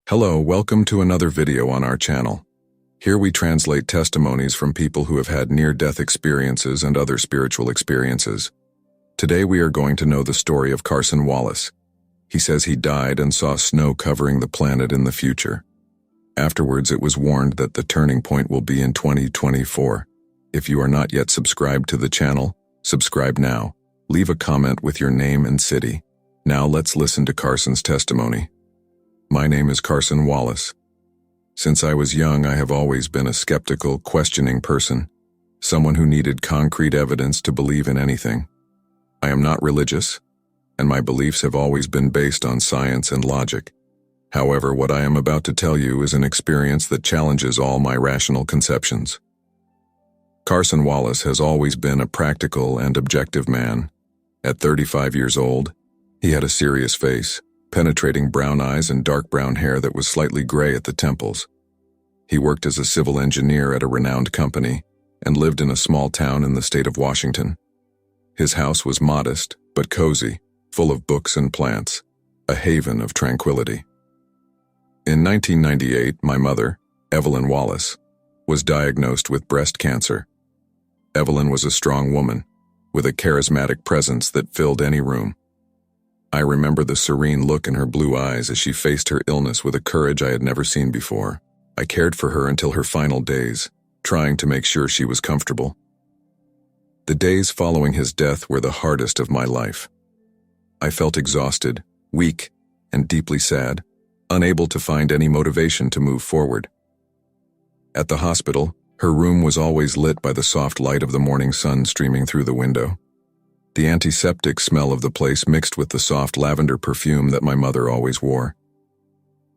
Hello, welcome to another video on our channel. Here we translate testimonies from people who have had near-death experiences and other spiritual experiences. Today we are going to know the story of Carson Wallace. He says he died and saw snow covering the planet in the future. Afterwards, it was warned that the turning point will be in 2024. If you are not yet subscribed to the channel, subscribe now. Leave a comment with your name and city. Now let's listen to Carson's testimony. My name is Carson Wallace. Since I was young, I have always been a skeptical, questioning person, someone who needed concrete evidence to believe in anything. I am not religious, and my beliefs have always been based on science and logic. However, what I am about to tell you is an experience that challenges all my rational conceptions. Carson Wallace has always been a practical and objective man. At 35 years old, he had a serious face, penetrating brown eyes and dark brown hair that was slightly gray at the temples. He worked as a civil engineer at a renowned company and lived in a small town in the state of Washington. His house was modest but cozy, full of books and plants, a haven of tranquility. In 1998, my mother, Evelyn Wallace, was diagnosed with breast cancer. Evelyn was a strong woman, with a charismatic presence that filled any room. I remember the serene look in her blue eyes as she faced her illness with a courage I had never seen before. I cared for her until her final days, trying to make sure she was comfortable. The days following his death were the hardest of my life. I felt exhausted, weak, and deeply sad, unable to find any motivation to move forward. At the hospital, her room was always lit by the soft light of the morning sun streaming through the window. The antiseptic smell of the place mixed with the soft lavender perfume that my mother always wore.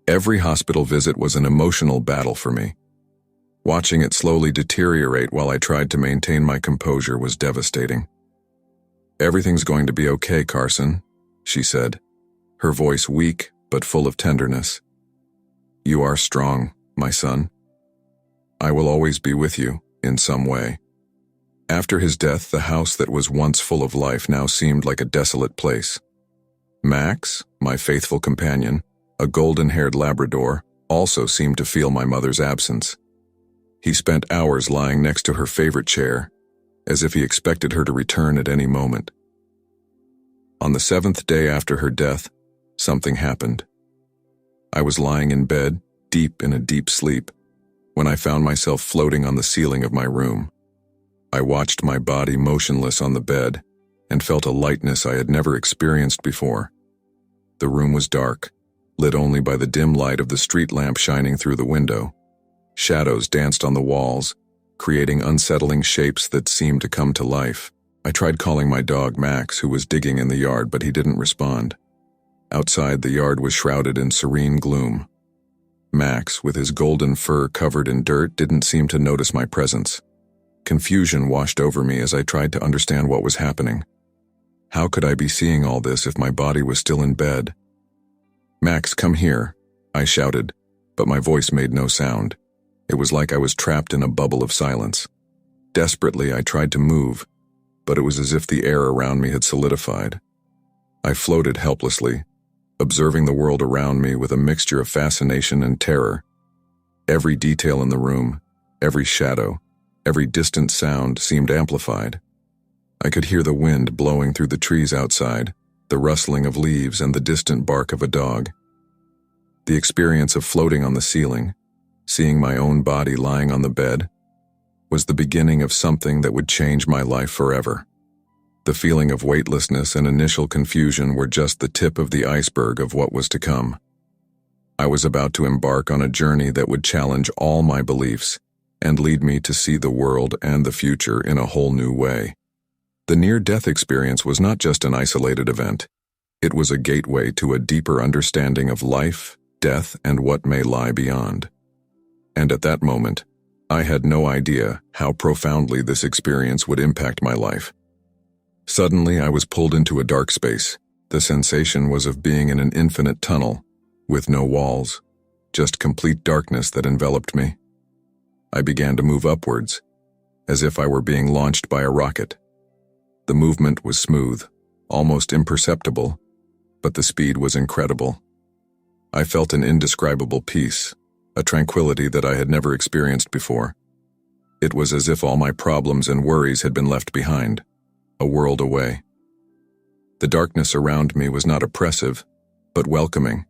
Every hospital visit was an emotional battle for me. Watching it slowly deteriorate while I tried to maintain my composure was devastating. "Everything's going to be okay, Carson," she said, her voice weak but full of tenderness. "You are strong, my son. I will always be with you, in some way." After his death, the house that was once full of life now seemed like a desolate place. Max, my faithful companion, a golden-haired Labrador, also seemed to feel my mother's absence. He spent hours lying next to her favorite chair, as if he expected her to return at any moment. On the 7th day after her death, something happened. I was lying in bed, deep in a deep sleep, when I found myself floating on the ceiling of my room. I watched my body motionless on the bed and felt a lightness I had never experienced before. The room was dark, lit only by the dim light of the street lamp shining through the window. Shadows danced on the walls, creating unsettling shapes that seemed to come to life. I tried calling my dog Max, who was digging in the yard, but he didn't respond. Outside, the yard was shrouded in serene gloom. Max, with his golden fur covered in dirt, didn't seem to notice my presence. Confusion washed over me as I tried to understand what was happening. How could I be seeing all this if my body was still in bed? "Max, come here," I shouted, but my voice made no sound. It was like I was trapped in a bubble of silence. Desperately, I tried to move, but it was as if the air around me had solidified. I floated helplessly, observing the world around me with a mixture of fascination and terror. Every detail in the room, every shadow, every distant sound seemed amplified. I could hear the wind blowing through the trees outside, the rustling of leaves, and the distant bark of a dog. The experience of floating on the ceiling, seeing my own body lying on the bed, was the beginning of something that would change my life forever. The feeling of weightlessness and initial confusion were just the tip of the iceberg of what was to come. I was about to embark on a journey that would challenge all my beliefs and lead me to see the world and the future in a whole new way. The near-death experience was not just an isolated event. It was a gateway to a deeper understanding of life, death, and what may lie beyond. And at that moment, I had no idea how profoundly this experience would impact my life. Suddenly, I was pulled into a dark space. The sensation was of being in an infinite tunnel, with no walls, just complete darkness that enveloped me. I began to move upwards, as if I were being launched by a rocket. The movement was smooth, almost imperceptible, but the speed was incredible. I felt an indescribable peace, a tranquility that I had never experienced before. It was as if all my problems and worries had been left behind, a world away. The darkness around me was not oppressive, but welcoming.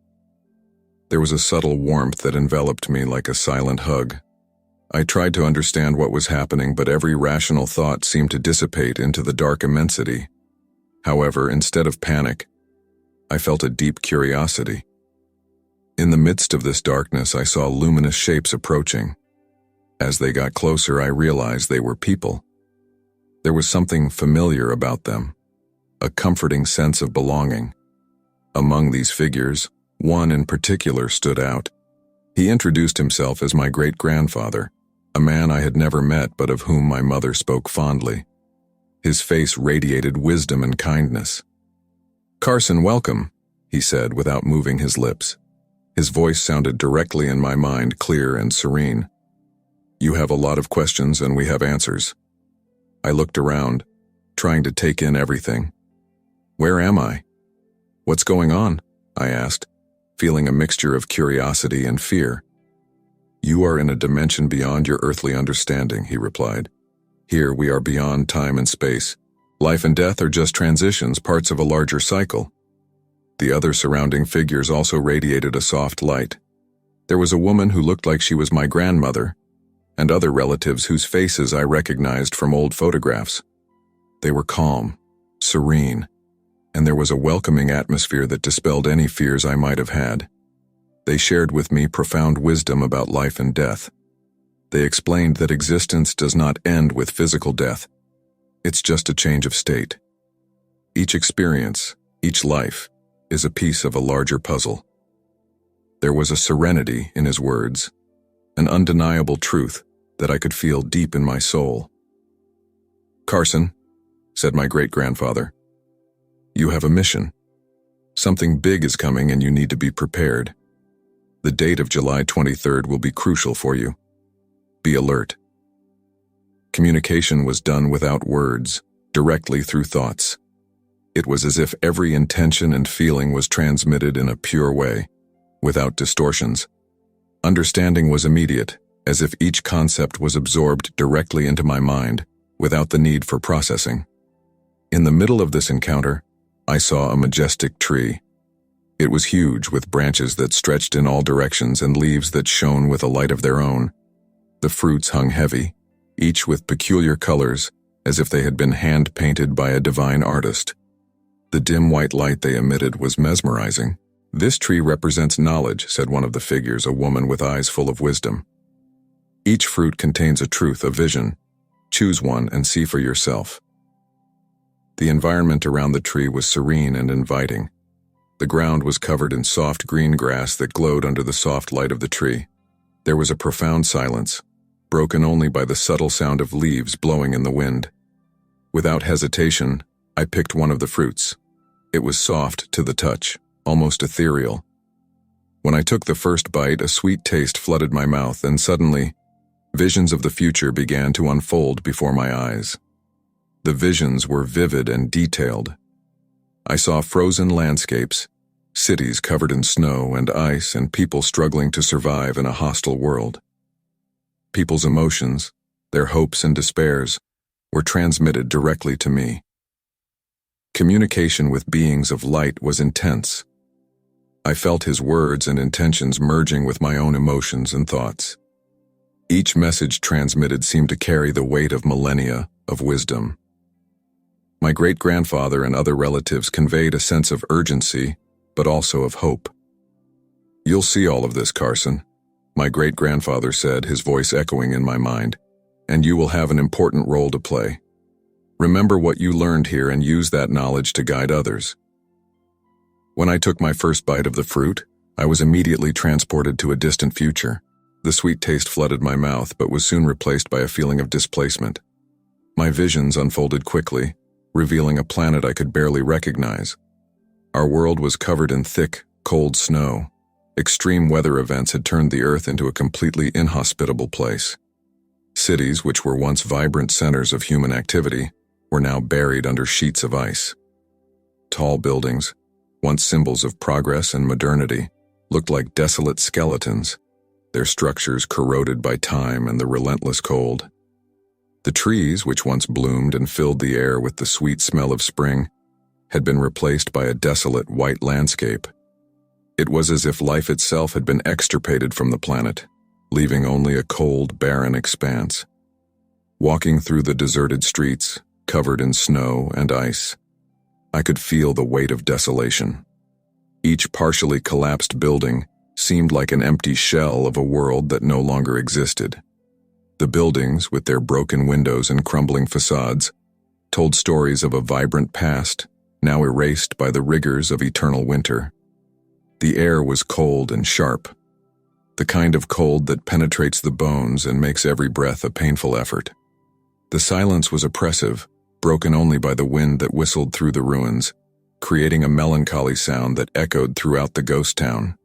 There was a subtle warmth that enveloped me like a silent hug. I tried to understand what was happening, but every rational thought seemed to dissipate into the dark immensity. However, instead of panic, I felt a deep curiosity. In the midst of this darkness, I saw luminous shapes approaching. As they got closer, I realized they were people. There was something familiar about them, a comforting sense of belonging. Among these figures, one in particular stood out. He introduced himself as my great-grandfather, a man I had never met but of whom my mother spoke fondly. His face radiated wisdom and kindness. "Carson, welcome," he said without moving his lips. His voice sounded directly in my mind, clear and serene. "You have a lot of questions and we have answers." I looked around, trying to take in everything. "Where am I? What's going on?" I asked, feeling a mixture of curiosity and fear. "You are in a dimension beyond your earthly understanding," he replied. "Here we are beyond time and space. Life and death are just transitions, parts of a larger cycle." The other surrounding figures also radiated a soft light. There was a woman who looked like she was my grandmother, and other relatives whose faces I recognized from old photographs. They were calm, serene, and there was a welcoming atmosphere that dispelled any fears I might have had. They shared with me profound wisdom about life and death. They explained that existence does not end with physical death. It's just a change of state. Each experience, each life, is a piece of a larger puzzle. There was a serenity in his words, an undeniable truth that I could feel deep in my soul. "Carson," said my great-grandfather, "you have a mission. Something big is coming and you need to be prepared. The date of July 23rd will be crucial for you. Be alert." Communication was done without words, directly through thoughts. It was as if every intention and feeling was transmitted in a pure way, without distortions. Understanding was immediate, as if each concept was absorbed directly into my mind, without the need for processing. In the middle of this encounter, I saw a majestic tree. It was huge, with branches that stretched in all directions and leaves that shone with a light of their own. The fruits hung heavy, each with peculiar colors, as if they had been hand-painted by a divine artist. The dim white light they emitted was mesmerizing. "This tree represents knowledge," said one of the figures, a woman with eyes full of wisdom. "Each fruit contains a truth, a vision. Choose one and see for yourself." The environment around the tree was serene and inviting. The ground was covered in soft green grass that glowed under the soft light of the tree. There was a profound silence, broken only by the subtle sound of leaves blowing in the wind. Without hesitation, I picked one of the fruits. It was soft to the touch, almost ethereal. When I took the first bite, a sweet taste flooded my mouth, and suddenly, visions of the future began to unfold before my eyes. The visions were vivid and detailed. I saw frozen landscapes, cities covered in snow and ice, and people struggling to survive in a hostile world. People's emotions, their hopes and despairs, were transmitted directly to me. Communication with beings of light was intense. I felt his words and intentions merging with my own emotions and thoughts. Each message transmitted seemed to carry the weight of millennia of wisdom. My great-grandfather and other relatives conveyed a sense of urgency, but also of hope. "You'll see all of this, Carson," my great-grandfather said, his voice echoing in my mind, "and you will have an important role to play. Remember what you learned here and use that knowledge to guide others." When I took my first bite of the fruit, I was immediately transported to a distant future. The sweet taste flooded my mouth, but was soon replaced by a feeling of displacement. My visions unfolded quickly, revealing a planet I could barely recognize. Our world was covered in thick, cold snow. Extreme weather events had turned the Earth into a completely inhospitable place. Cities, which were once vibrant centers of human activity, were now buried under sheets of ice. Tall buildings, once symbols of progress and modernity, looked like desolate skeletons, their structures corroded by time and the relentless cold. The trees, which once bloomed and filled the air with the sweet smell of spring, had been replaced by a desolate white landscape. It was as if life itself had been extirpated from the planet, leaving only a cold, barren expanse. Walking through the deserted streets, covered in snow and ice, I could feel the weight of desolation. Each partially collapsed building seemed like an empty shell of a world that no longer existed. The buildings, with their broken windows and crumbling facades, told stories of a vibrant past, now erased by the rigors of eternal winter. The air was cold and sharp, the kind of cold that penetrates the bones and makes every breath a painful effort. The silence was oppressive, broken only by the wind that whistled through the ruins, creating a melancholy sound that echoed throughout the ghost town.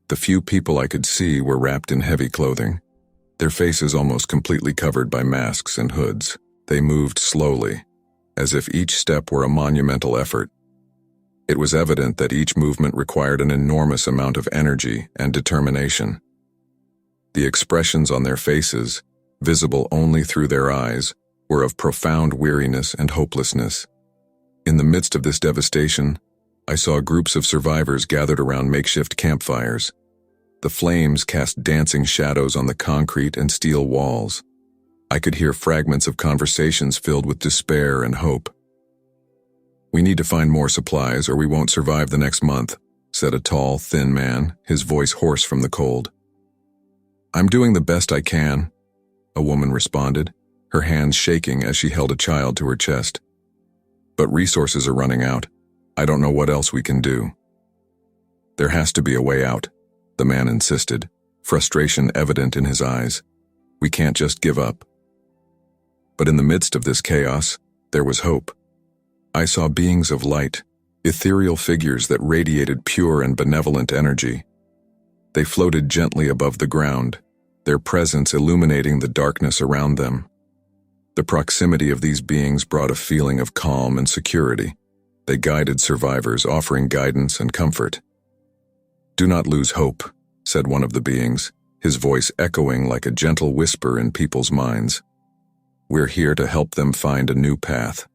The few people I could see were wrapped in heavy clothing, their faces almost completely covered by masks and hoods. They moved slowly, as if each step were a monumental effort. It was evident that each movement required an enormous amount of energy and determination. The expressions on their faces, visible only through their eyes, were of profound weariness and hopelessness. In the midst of this devastation, I saw groups of survivors gathered around makeshift campfires. The flames cast dancing shadows on the concrete and steel walls. I could hear fragments of conversations filled with despair and hope. "We need to find more supplies or we won't survive the next month," said a tall, thin man, his voice hoarse from the cold. "I'm doing the best I can," a woman responded, her hands shaking as she held a child to her chest. "But resources are running out. I don't know what else we can do." "There has to be a way out," the man insisted, frustration evident in his eyes. "We can't just give up." But in the midst of this chaos, there was hope. I saw beings of light, ethereal figures that radiated pure and benevolent energy. They floated gently above the ground, their presence illuminating the darkness around them. The proximity of these beings brought a feeling of calm and security. They guided survivors, offering guidance and comfort. "Do not lose hope," said one of the beings, his voice echoing like a gentle whisper in people's minds. "We're here to help them find a new path."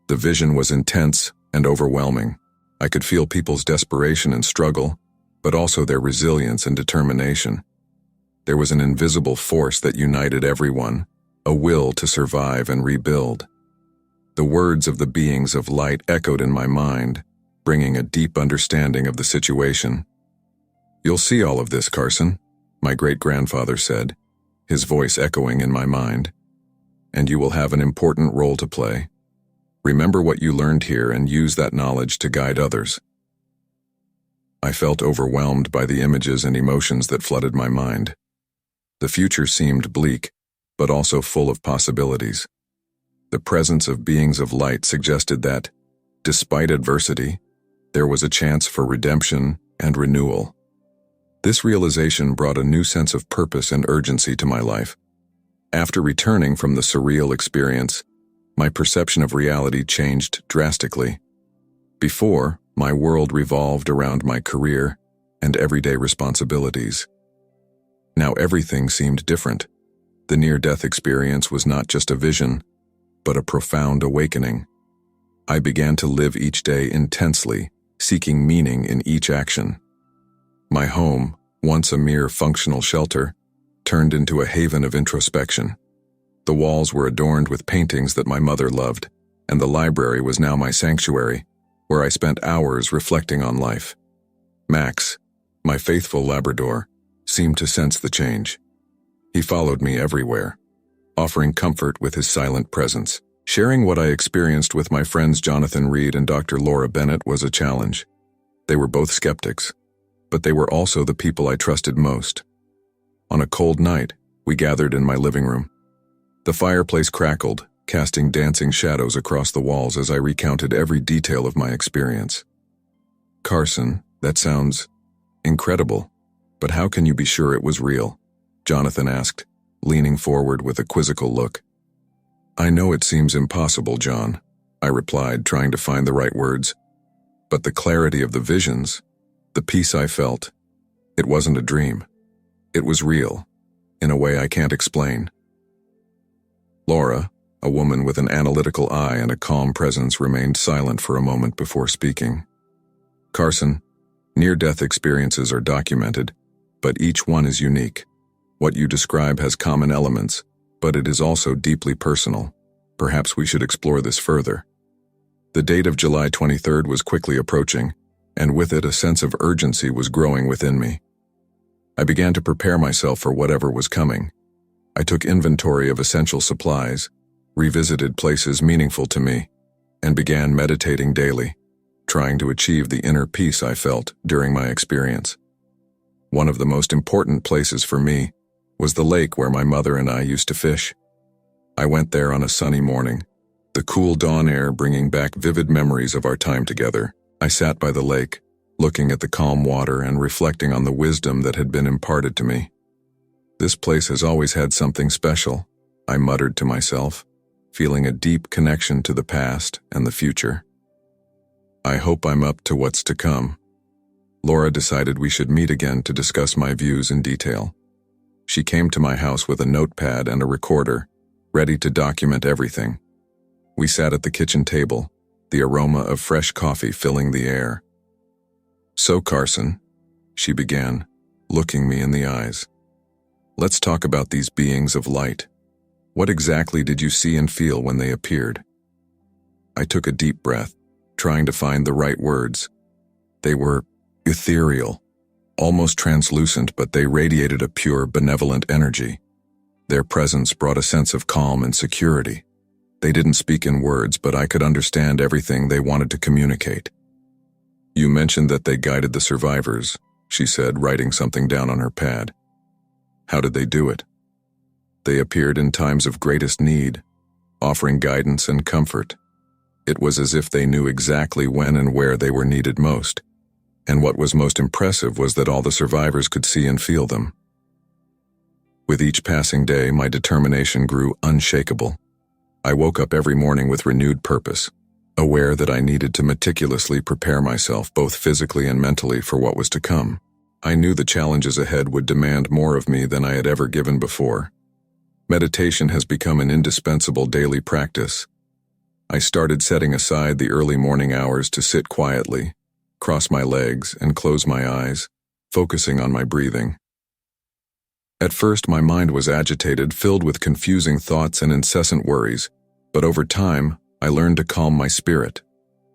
The vision was intense and overwhelming. I could feel people's desperation and struggle, but also their resilience and determination. There was an invisible force that united everyone, a will to survive and rebuild. The words of the beings of light echoed in my mind, bringing a deep understanding of the situation. "You'll see all of this, Carson," my great-grandfather said, his voice echoing in my mind. "And you will have an important role to play. Remember what you learned here and use that knowledge to guide others." I felt overwhelmed by the images and emotions that flooded my mind. The future seemed bleak, but also full of possibilities. The presence of beings of light suggested that, despite adversity, there was a chance for redemption and renewal. This realization brought a new sense of purpose and urgency to my life. After returning from the surreal experience, my perception of reality changed drastically. Before, my world revolved around my career and everyday responsibilities. Now everything seemed different. The near-death experience was not just a vision, but a profound awakening. I began to live each day intensely, seeking meaning in each action. My home, once a mere functional shelter, turned into a haven of introspection. The walls were adorned with paintings that my mother loved, and the library was now my sanctuary, where I spent hours reflecting on life. Max, my faithful Labrador, seemed to sense the change. He followed me everywhere, offering comfort with his silent presence. Sharing what I experienced with my friends Jonathan Reed and Dr. Laura Bennett was a challenge. They were both skeptics, but they were also the people I trusted most. On a cold night, we gathered in my living room. The fireplace crackled, casting dancing shadows across the walls as I recounted every detail of my experience. "Carson, that sounds incredible, but how can you be sure it was real?" Jonathan asked, leaning forward with a quizzical look. "I know it seems impossible, John," I replied, trying to find the right words. "But the clarity of the visions, The peace I felt, it wasn't a dream. It was real, in a way I can't explain. Laura, a woman with an analytical eye and a calm presence, remained silent for a moment before speaking. Carson, near-death experiences are documented, but each one is unique. What you describe has common elements, but it is also deeply personal. Perhaps we should explore this further. The date of July 23rd was quickly approaching, and with it a sense of urgency was growing within me. I began to prepare myself for whatever was coming. I took inventory of essential supplies, revisited places meaningful to me, and began meditating daily, trying to achieve the inner peace I felt during my experience. One of the most important places for me was the lake where my mother and I used to fish. I went there on a sunny morning, the cool dawn air bringing back vivid memories of our time together. I sat by the lake, looking at the calm water and reflecting on the wisdom that had been imparted to me. This place has always had something special, I muttered to myself, feeling a deep connection to the past and the future. I hope I'm up to what's to come. Laura decided we should meet again to discuss my views in detail. She came to my house with a notepad and a recorder, ready to document everything. We sat at the kitchen table, the aroma of fresh coffee filling the air. "So, Carson," she began, looking me in the eyes, "let's talk about these beings of light. What exactly did you see and feel when they appeared?" I took a deep breath, trying to find the right words. They were ethereal, almost translucent, but they radiated a pure, benevolent energy. Their presence brought a sense of calm and security. They didn't speak in words, but I could understand everything they wanted to communicate. "You mentioned that they guided the survivors," she said, writing something down on her pad. "How did they do it?" "They appeared in times of greatest need, offering guidance and comfort. It was as if they knew exactly when and where they were needed most. And what was most impressive was that all the survivors could see and feel them. With each passing day, my determination grew unshakable. I woke up every morning with renewed purpose, aware that I needed to meticulously prepare myself both physically and mentally for what was to come. I knew the challenges ahead would demand more of me than I had ever given before. Meditation has become an indispensable daily practice. I started setting aside the early morning hours to sit quietly, cross my legs, and close my eyes, focusing on my breathing. At first, my mind was agitated, filled with confusing thoughts and incessant worries, but over time, I learned to calm my spirit.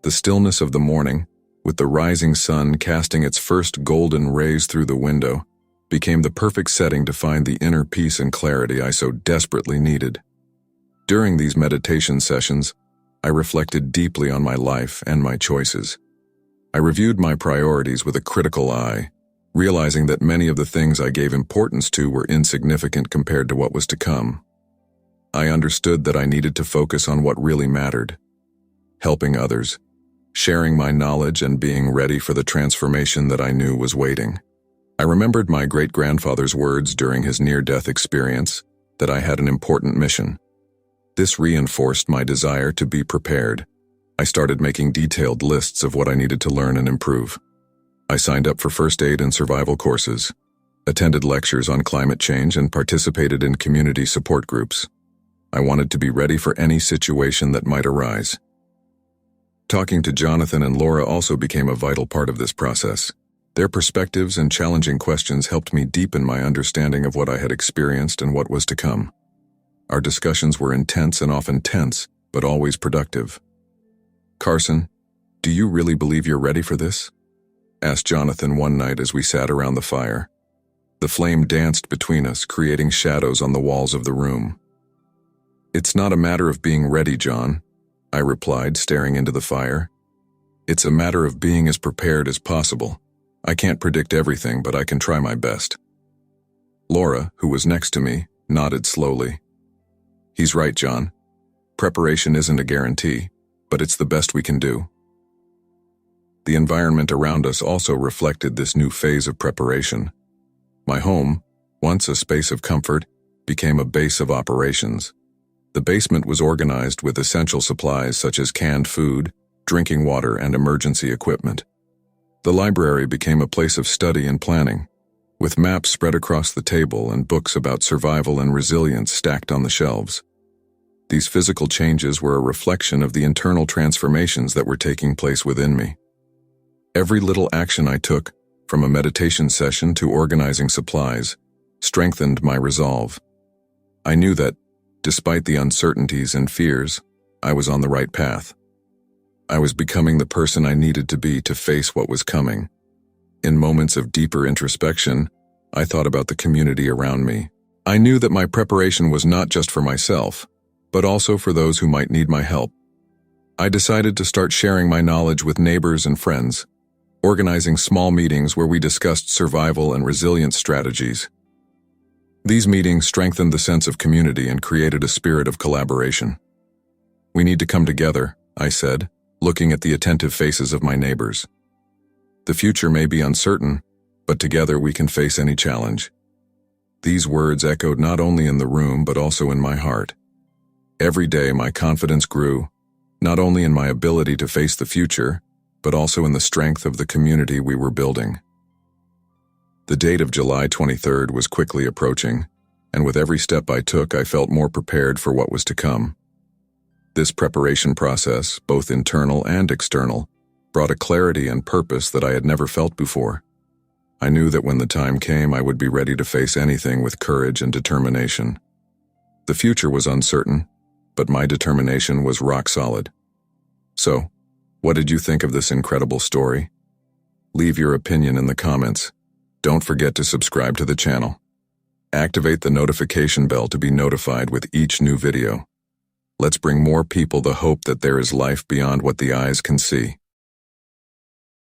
The stillness of the morning, with the rising sun casting its first golden rays through the window, became the perfect setting to find the inner peace and clarity I so desperately needed. During these meditation sessions, I reflected deeply on my life and my choices. I reviewed my priorities with a critical eye, realizing that many of the things I gave importance to were insignificant compared to what was to come. I understood that I needed to focus on what really mattered: helping others, sharing my knowledge, and being ready for the transformation that I knew was waiting. I remembered my great-grandfather's words during his near-death experience, that I had an important mission. This reinforced my desire to be prepared. I started making detailed lists of what I needed to learn and improve. I signed up for first aid and survival courses, attended lectures on climate change, and participated in community support groups. I wanted to be ready for any situation that might arise. Talking to Jonathan and Laura also became a vital part of this process. Their perspectives and challenging questions helped me deepen my understanding of what I had experienced and what was to come. Our discussions were intense and often tense, but always productive. "Carson, do you really believe you're ready for this?" asked Jonathan one night as we sat around the fire. The flame danced between us, creating shadows on the walls of the room. "It's not a matter of being ready, John," I replied, staring into the fire. "It's a matter of being as prepared as possible. I can't predict everything, but I can try my best." Laura, who was next to me, nodded slowly. "He's right, John. Preparation isn't a guarantee, but it's the best we can do." The environment around us also reflected this new phase of preparation. My home, once a space of comfort, became a base of operations. The basement was organized with essential supplies such as canned food, drinking water, and emergency equipment. The library became a place of study and planning, with maps spread across the table and books about survival and resilience stacked on the shelves. These physical changes were a reflection of the internal transformations that were taking place within me. Every little action I took, from a meditation session to organizing supplies, strengthened my resolve. I knew that, despite the uncertainties and fears, I was on the right path. I was becoming the person I needed to be to face what was coming. In moments of deeper introspection, I thought about the community around me. I knew that my preparation was not just for myself, but also for those who might need my help. I decided to start sharing my knowledge with neighbors and friends, organizing small meetings where we discussed survival and resilience strategies. These meetings strengthened the sense of community and created a spirit of collaboration. "We need to come together," I said, looking at the attentive faces of my neighbors. "The future may be uncertain, but together we can face any challenge." These words echoed not only in the room but also in my heart. Every day my confidence grew, not only in my ability to face the future, but also in the strength of the community we were building. The date of July 23rd was quickly approaching, and with every step I took, I felt more prepared for what was to come. This preparation process, both internal and external, brought a clarity and purpose that I had never felt before. I knew that when the time came, I would be ready to face anything with courage and determination. The future was uncertain, but my determination was rock solid. So, what did you think of this incredible story? Leave your opinion in the comments. Don't forget to subscribe to the channel. Activate the notification bell to be notified with each new video. Let's bring more people the hope that there is life beyond what the eyes can see.